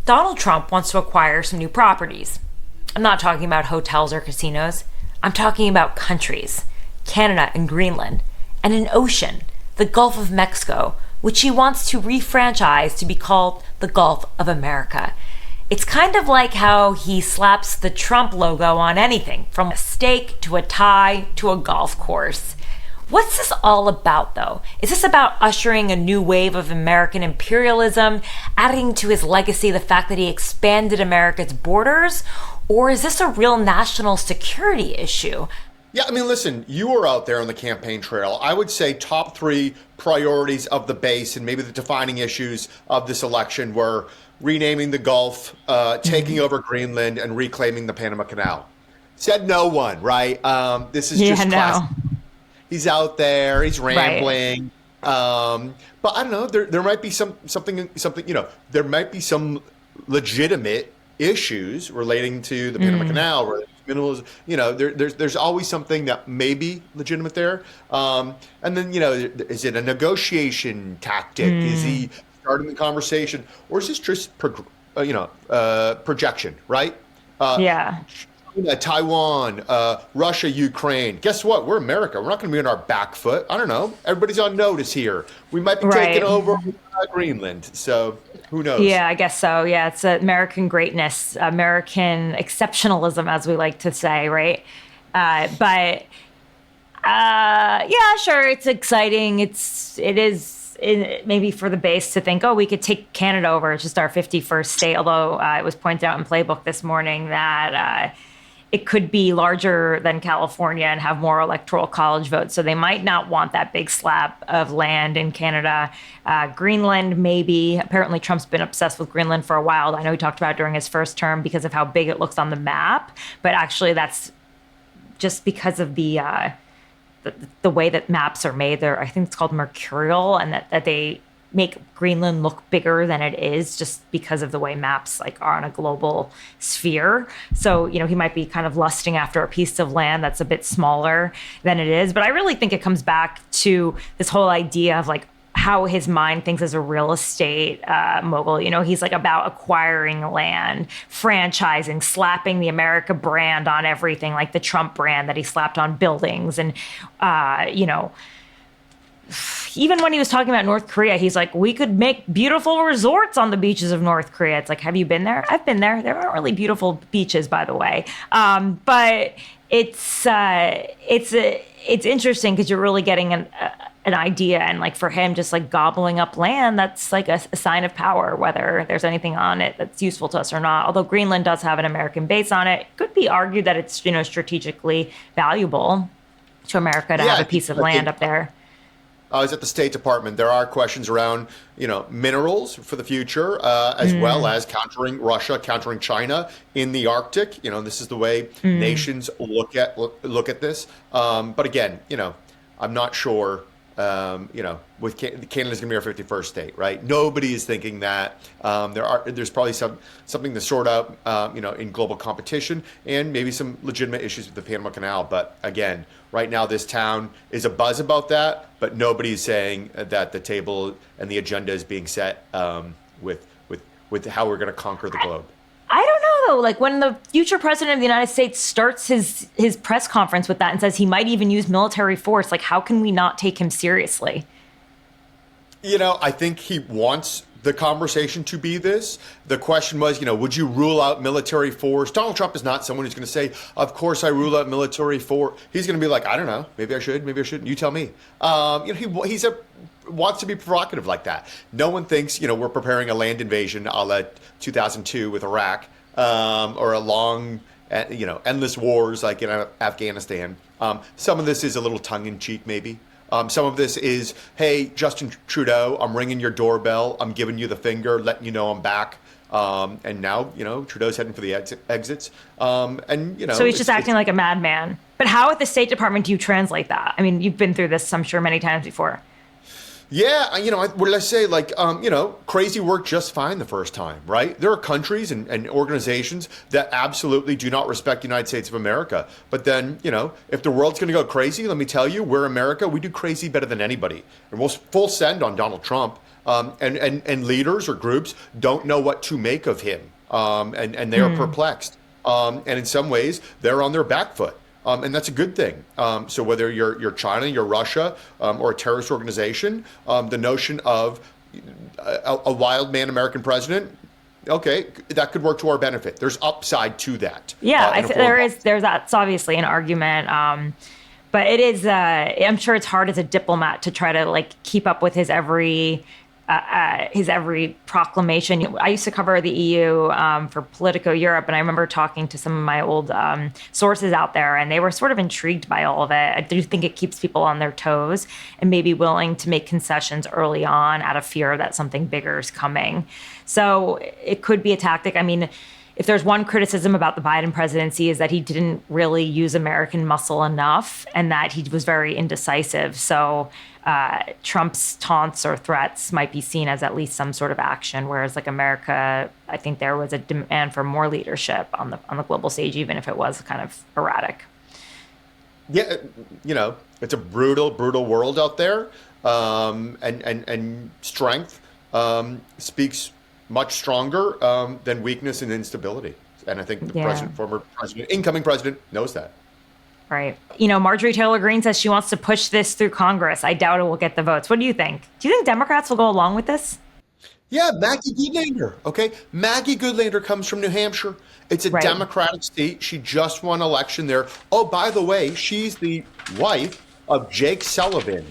Donald Trump wants to acquire some new properties. I'm not talking about hotels or casinos. I'm talking about countries, Canada and Greenland, and an ocean, the Gulf of Mexico, which he wants to refranchise to be called the Gulf of America. It's kind of like how he slaps the Trump logo on anything, from a steak to a tie to a golf course. What's this all about, though? Is this about ushering a new wave of American imperialism, adding to his legacy the fact that he expanded America's borders? Or is this a real national security issue? Yeah, I mean, listen, you were out there on the campaign trail. I would say top 3 priorities of the base and maybe the defining issues of this election were renaming the Gulf, taking over Greenland, and reclaiming the Panama Canal. Said no one, right? This is just classic. He's out there, he's rambling. Right. But I don't know, there might be something, there might be some legitimate issues relating to the Panama Canal, or minerals, there's always something that may be legitimate there. And then, is it a negotiation tactic? Is he starting the conversation, or is this just, projection, right? Yeah. Taiwan, Russia, Ukraine. Guess what? We're America. We're not going to be on our back foot. I don't know. Everybody's on notice here. We might be taking over Greenland. So who knows? Yeah, I guess so. Yeah, it's American greatness, American exceptionalism, as we like to say, right? But yeah, sure, it's exciting. It is maybe for the base to think, oh, we could take Canada over. It's just our 51st state. Although it was pointed out in Playbook this morning that it could be larger than California and have more electoral college votes. So they might not want that big slab of land in Canada. Greenland, maybe. Apparently, Trump's been obsessed with Greenland for a while. I know he talked about it during his first term because of how big it looks on the map. But actually, that's just because of the way that maps are made. I think it's called mercurial, and that they make Greenland look bigger than it is just because of the way maps are on a global sphere. So, he might be kind of lusting after a piece of land that's a bit smaller than it is. But I really think it comes back to this whole idea of how his mind thinks as a real estate mogul. He's about acquiring land, franchising, slapping the America brand on everything, like the Trump brand that he slapped on buildings. And, even when he was talking about North Korea, he's like, we could make beautiful resorts on the beaches of North Korea. It's like, have you been there? I've been there. There aren't really beautiful beaches, by the way. But it's interesting because you're really getting an idea. And for him, just gobbling up land, that's a sign of power, whether there's anything on it that's useful to us or not. Although Greenland does have an American base on it, it could be argued that it's, strategically valuable to America to have a piece of land up there. I was at the State Department. There are questions around, minerals for the future, as well as countering Russia, countering China in the Arctic. This is the way nations look at this. But again, I'm not sure. With Canada's going to be our 51st state, right? Nobody is thinking that. There's probably something to sort out, in global competition, and maybe some legitimate issues with the Panama Canal. But again, right now this town is a buzz about that, but nobody's saying that the table and the agenda is being set with how we're going to conquer the globe. I don't know, though. When the future president of the United States starts his press conference with that and says he might even use military force, how can we not take him seriously? I think he wants the conversation to be this. The question was, would you rule out military force? Donald Trump is not someone who's going to say, of course I rule out military force. He's going to be like, I don't know, maybe I should, maybe I shouldn't. You tell me. He's wants to be provocative like that. No one thinks, we're preparing a land invasion a la 2002 with Iraq, or a long, endless wars like in Afghanistan. Some of this is a little tongue-in-cheek, maybe. Some of this is, hey, Justin Trudeau, I'm ringing your doorbell. I'm giving you the finger, letting you know I'm back. And now, Trudeau's heading for the exits. So he's just acting like a madman. But how at the State Department do you translate that? I mean, you've been through this, I'm sure, many times before. Yeah, what did I say? Crazy worked just fine the first time, right? There are countries and organizations that absolutely do not respect the United States of America. But then, if the world's going to go crazy, let me tell you, we're America. We do crazy better than anybody. And we'll full send on Donald Trump. And leaders or groups don't know what to make of him, and they are perplexed. And in some ways, they're on their back foot. And that's a good thing. So whether you're China, you're Russia, or a terrorist organization, the notion of a wild man American president, okay, that could work to our benefit. There's upside to that. Yeah, that's obviously an argument. But it is, I'm sure it's hard as a diplomat to try to like keep up with his every proclamation. I used to cover the EU for Politico Europe, and I remember talking to some of my old sources out there, and they were sort of intrigued by all of it. I do think it keeps people on their toes and maybe willing to make concessions early on out of fear that something bigger is coming. So it could be a tactic. I mean, if there's one criticism about the Biden presidency is that he didn't really use American muscle enough and that he was very indecisive. So Trump's taunts or threats might be seen as at least some sort of action, whereas like America, I think there was a demand for more leadership on the global stage, even if it was kind of erratic. Yeah, it's a brutal world out there, and strength speaks much stronger than weakness and instability. And I think the former president, incoming president, knows that. Right. Marjorie Taylor Greene says she wants to push this through Congress. I doubt it will get the votes. What do you think? Do you think Democrats will go along with this? Yeah, Maggie Goodlander. Okay. Maggie Goodlander comes from New Hampshire. It's a Democratic state. She just won election there. Oh, by the way, she's the wife of Jake Sullivan,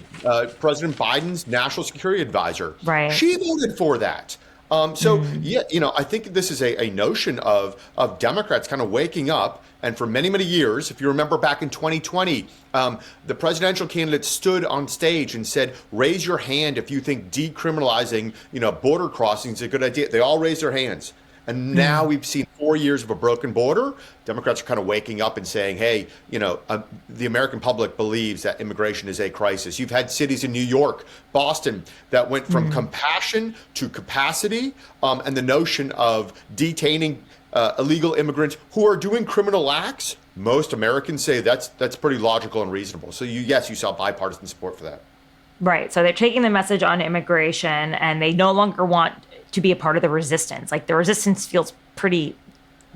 President Biden's national security advisor. Right. She voted for that. I think this is a notion of Democrats kind of waking up. And for many, many years, if you remember back in 2020, the presidential candidate stood on stage and said, raise your hand if you think decriminalizing, border crossings is a good idea. They all raised their hands. And now we've seen 4 years of a broken border. Democrats are kind of waking up and saying, hey, the American public believes that immigration is a crisis. You've had cities in New York, Boston, that went from compassion to capacity, and the notion of detaining illegal immigrants who are doing criminal acts. Most Americans say that's pretty logical and reasonable. So you saw bipartisan support for that. Right. So they're taking the message on immigration, and they no longer want to be a part of the resistance. Like the resistance feels pretty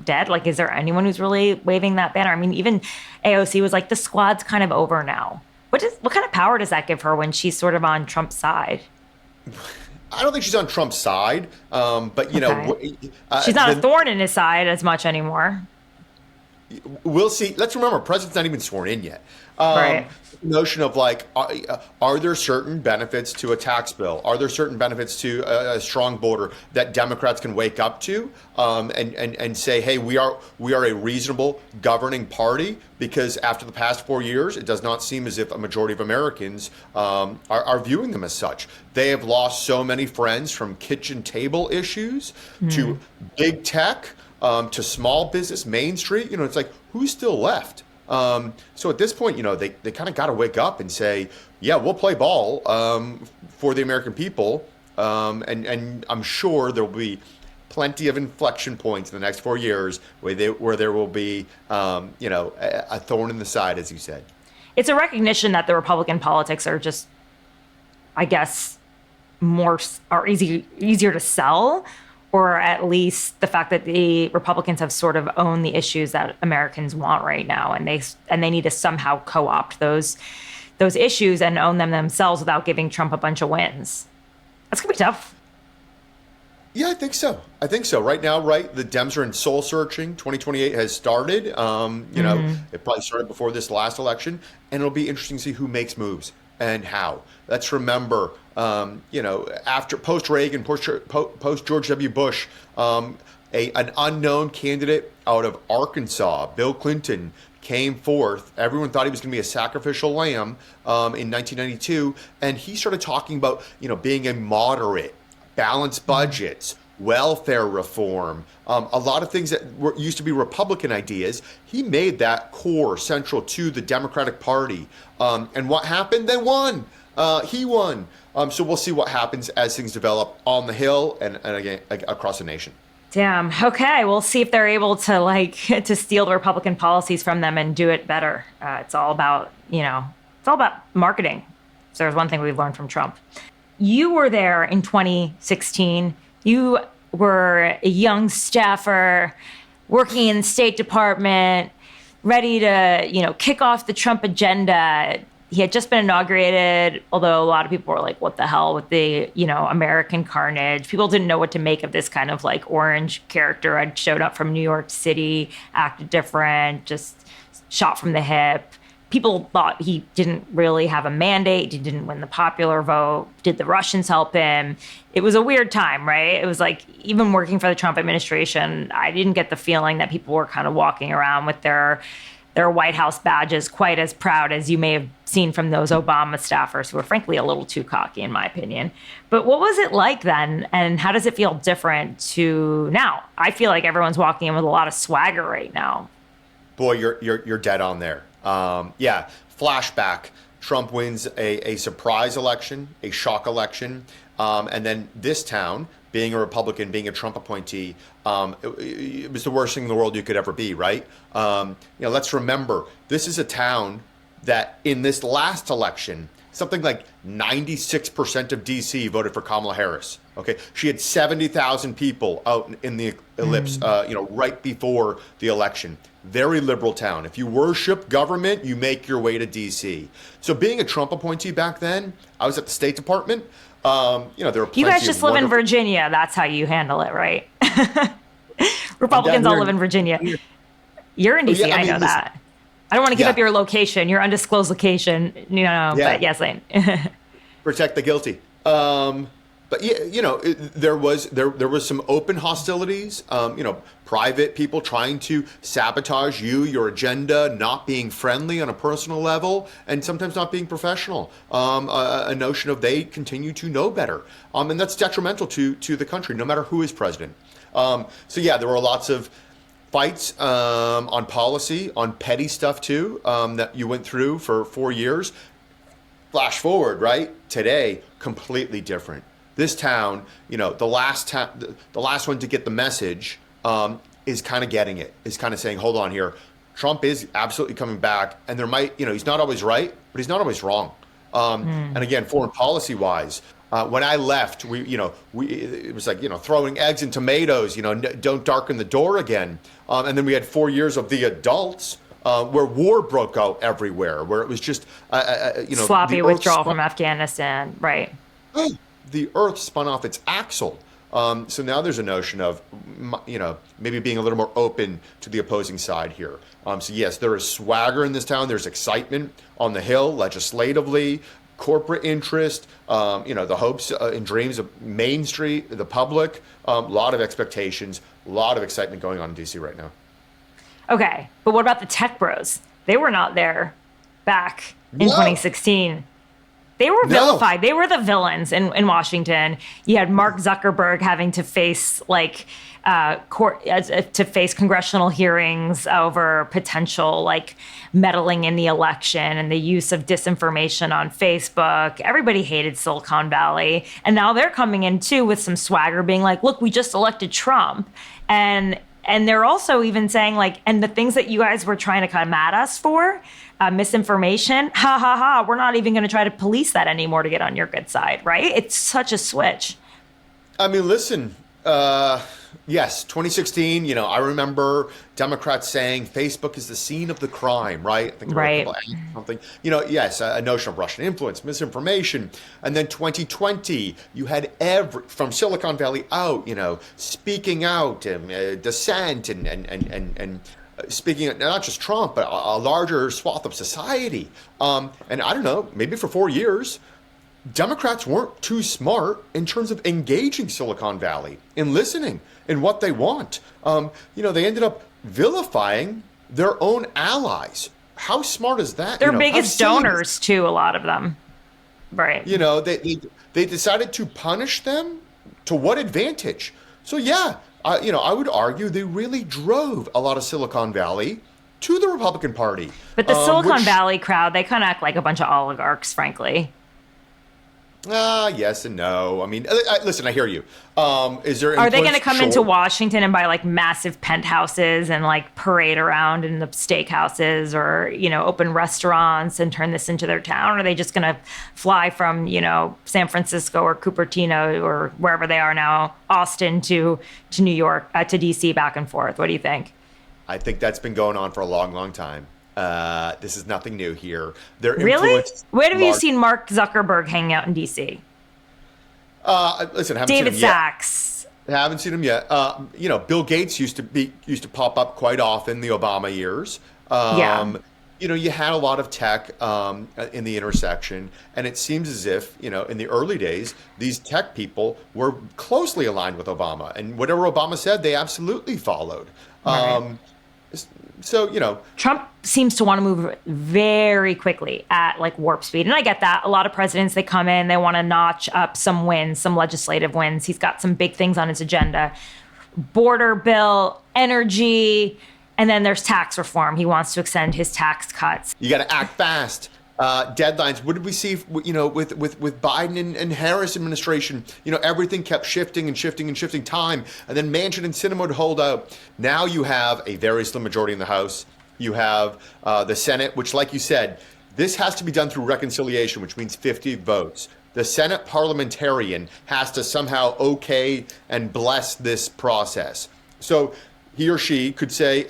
dead. Like, is there anyone who's really waving that banner? I mean, even AOC was like, the squad's kind of over now. What kind of power does that give her when she's sort of on Trump's side? I don't think she's on Trump's side, but she's not a thorn in his side as much anymore. We'll see. Let's remember, president's not even sworn in yet. Right. Notion of like, are there certain benefits to a tax bill? Are there certain benefits to a strong border that Democrats can wake up to and say, hey, we are a reasonable governing party? Because after the past 4 years, it does not seem as if a majority of Americans are viewing them as such. They have lost so many friends, from kitchen table issues to big tech to small business, Main Street. It's like, who's still left? So at this point, they kind of got to wake up and say, yeah, we'll play ball for the American people. And I'm sure there will be plenty of inflection points in the next 4 years where there will be, a thorn in the side, as you said. It's a recognition that the Republican politics are just, I guess, easier to sell. Or at least the fact that the Republicans have sort of owned the issues that Americans want right now, and they need to somehow co-opt those issues and own them themselves without giving Trump a bunch of wins. That's gonna be tough. Yeah, I think so. Right now, the Dems are in soul searching. 2028 has started. It probably started before this last election, and it'll be interesting to see who makes moves and how. Let's remember, after post-Reagan, post-George W. Bush, an unknown candidate out of Arkansas, Bill Clinton, came forth. Everyone thought he was going to be a sacrificial lamb in 1992, and he started talking about, being a moderate, balanced budgets, welfare reform, a lot of things that used to be Republican ideas. He made that core central to the Democratic Party. And what happened? They won. He won. So we'll see what happens as things develop on the Hill and again across the nation. Damn. Okay. We'll see if they're able to to steal the Republican policies from them and do it better. It's all about marketing. So there's one thing we've learned from Trump. you were there in 2016. You were a young staffer working in the State Department, ready to, kick off the Trump agenda. He had just been inaugurated, although a lot of people were like, what the hell with the, American carnage. People didn't know what to make of this kind of like orange character. I'd showed up from New York City, acted different, just shot from the hip. People thought he didn't really have a mandate. He didn't win the popular vote. Did the Russians help him? It was a weird time, right? It was like, even working for the Trump administration, I didn't get the feeling that people were kind of walking around with their White House badges quite as proud as you may have seen from those Obama staffers who were frankly a little too cocky, in my opinion. But what was it like then? And how does it feel different to now? I feel like everyone's walking in with a lot of swagger right now. Boy, you're dead on there. Flashback. Trump wins a surprise election, a shock election. And then this town, being a Republican, being a Trump appointee, it was the worst thing in the world you could ever be, right? Let's remember, this is a town that in this last election, something like 96% of DC voted for Kamala Harris. Okay, she had 70,000 people out in the ellipse, right before the election. Very liberal town. If you worship government, you make your way to DC. So being a Trump appointee back then, I was at the State Department. There were plenty. You guys just live in Virginia. That's how you handle it, right? Republicans all live in Virginia. You're in DC. I know that. I don't want to give up your location, your undisclosed location, but yes, Lane. Protect the guilty. But there was some open hostilities, private people trying to sabotage your agenda, not being friendly on a personal level, and sometimes not being professional. A notion of they continue to know better. And that's detrimental to the country, no matter who is president. There were lots of fights on policy, on petty stuff too, that you went through for 4 years. Flash forward, right? Today, completely different. This town, the last one to get the message is kind of getting it, is kind of saying, hold on here. Trump is absolutely coming back, and there might, he's not always right, but he's not always wrong. And again, foreign policy wise, when I left, it was like, throwing eggs and tomatoes, don't darken the door again. And then we had 4 years of the adults where war broke out everywhere, where it was just, sloppy withdrawal from Afghanistan, right? The earth spun off its axle. So now there's a notion of, maybe being a little more open to the opposing side here. So yes, there is swagger in this town. There's excitement on the Hill, legislatively, corporate interest, the hopes and dreams of Main Street, the public, a lot of expectations, a lot of excitement going on in DC right now. Okay, but what about the tech bros? They were not there back in 2016. They were vilified. They were the villains in Washington. You had Mark Zuckerberg having to face congressional hearings over potential meddling in the election and the use of disinformation on Facebook. Everybody hated Silicon Valley, and now they're coming in too with some swagger, being like, "Look, we just elected Trump," and they're also even saying and the things that you guys were trying to kind of mad us for. Misinformation, ha ha ha, we're not even going to try to police that anymore to get on your good side, right? It's such a switch. I mean, listen, yes, 2016, I remember Democrats saying Facebook is the scene of the crime, right? I think right. Something, yes, a notion of Russian influence, misinformation. And then 2020, you had from Silicon Valley out, speaking out and dissent and speaking not just Trump, but a larger swath of society. And I don't know, maybe for 4 years, Democrats weren't too smart in terms of engaging Silicon Valley and listening in what they want. They ended up vilifying their own allies. How smart is that? Their biggest donors, too, a lot of them. Right. They decided to punish them. To what advantage? So, yeah. I would argue they really drove a lot of Silicon Valley to the Republican Party. But the Silicon Valley crowd, they kind of act like a bunch of oligarchs, frankly. Yes and no. I mean, listen, I hear you. Is there Are they going to influence? come into Sure. Washington and buy like massive penthouses and like parade around in the steakhouses or, open restaurants and turn this into their town? Or are they just going to fly from, San Francisco or Cupertino or wherever they are now, Austin to New York, to DC, back and forth? What do you think? I think that's been going on for a long, long time. This is nothing new here. Their Really? influence Where have you large- seen Mark Zuckerberg hanging out in DC? Listen, haven't David seen him yet. Sachs. Haven't seen him yet. Bill Gates used to pop up quite often in the Obama years. Yeah. You had a lot of tech in the intersection, and it seems as if, in the early days, these tech people were closely aligned with Obama, and whatever Obama said, they absolutely followed. Right. So. Trump seems to want to move very quickly at like warp speed. And I get that. A lot of presidents, they come in, they want to notch up some wins, some legislative wins. He's got some big things on his agenda. Border bill, energy, and then there's tax reform. He wants to extend his tax cuts. You got to act fast. Deadlines. What did we see? With Biden and Harris administration? Everything kept shifting and shifting and shifting time, and then Manchin and Sinema would hold out. Now you have a very slim majority in the House. You have the Senate, which, like you said, this has to be done through reconciliation, which means 50 votes. The Senate parliamentarian has to somehow okay and bless this process. So he or she could say,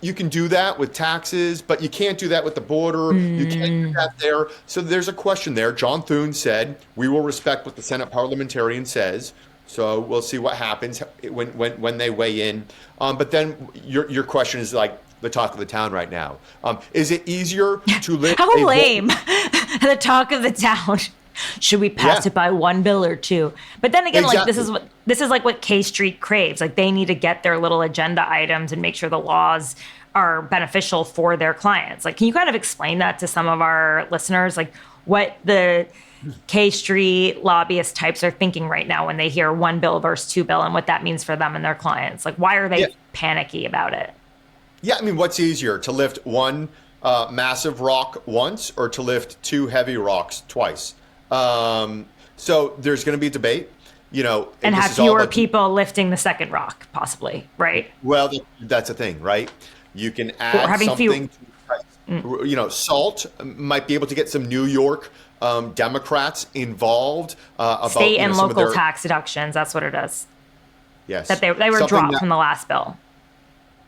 you can do that with taxes, but you can't do that with the border. You can't do that there. So there's a question there. John Thune said, we will respect what the Senate parliamentarian says. So we'll see what happens when they weigh in. But then your question is like the talk of the town right now. Is it easier to live? How lame. The talk of the town. Should we pass it by one bill or two? But then again, Exactly. like this is like what K Street craves. Like they need to get their little agenda items and make sure the laws are beneficial for their clients. Like, can you kind of explain that to some of our listeners? Like what the K Street lobbyist types are thinking right now when they hear one bill versus two bill and what that means for them and their clients? Like, why are they panicky about it? Yeah, I mean, what's easier, to lift one massive rock once or to lift two heavy rocks twice? So there's going to be a debate, and have fewer people lifting the second rock, possibly, right? Well, that's the thing, right? You can add something. Salt might be able to get some New York Democrats involved about state and some of local their tax deductions. That's what it is. Yes, That they were dropped from the last bill.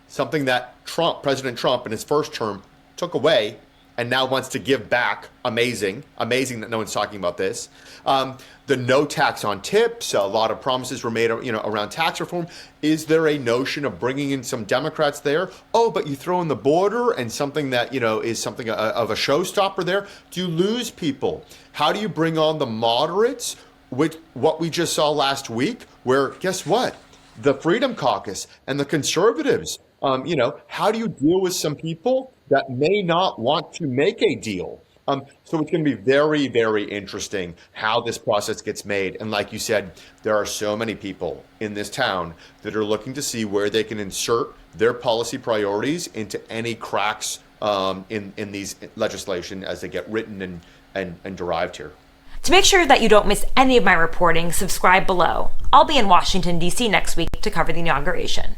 Something that President Trump in his first term took away and now wants to give back. Amazing that no one's talking about this. The no tax on tips, a lot of promises were made, around tax reform. Is there a notion of bringing in some Democrats there? Oh, but you throw in the border and something that, is something of a showstopper there. Do you lose people? How do you bring on the moderates with what we just saw last week, where, guess what? The Freedom Caucus and the conservatives, how do you deal with some people that may not want to make a deal? So it's going to be very, very interesting how this process gets made. And like you said, there are so many people in this town that are looking to see where they can insert their policy priorities into any cracks in these legislation as they get written and derived here. To make sure that you don't miss any of my reporting, subscribe below. I'll be in Washington, D.C. next week to cover the inauguration.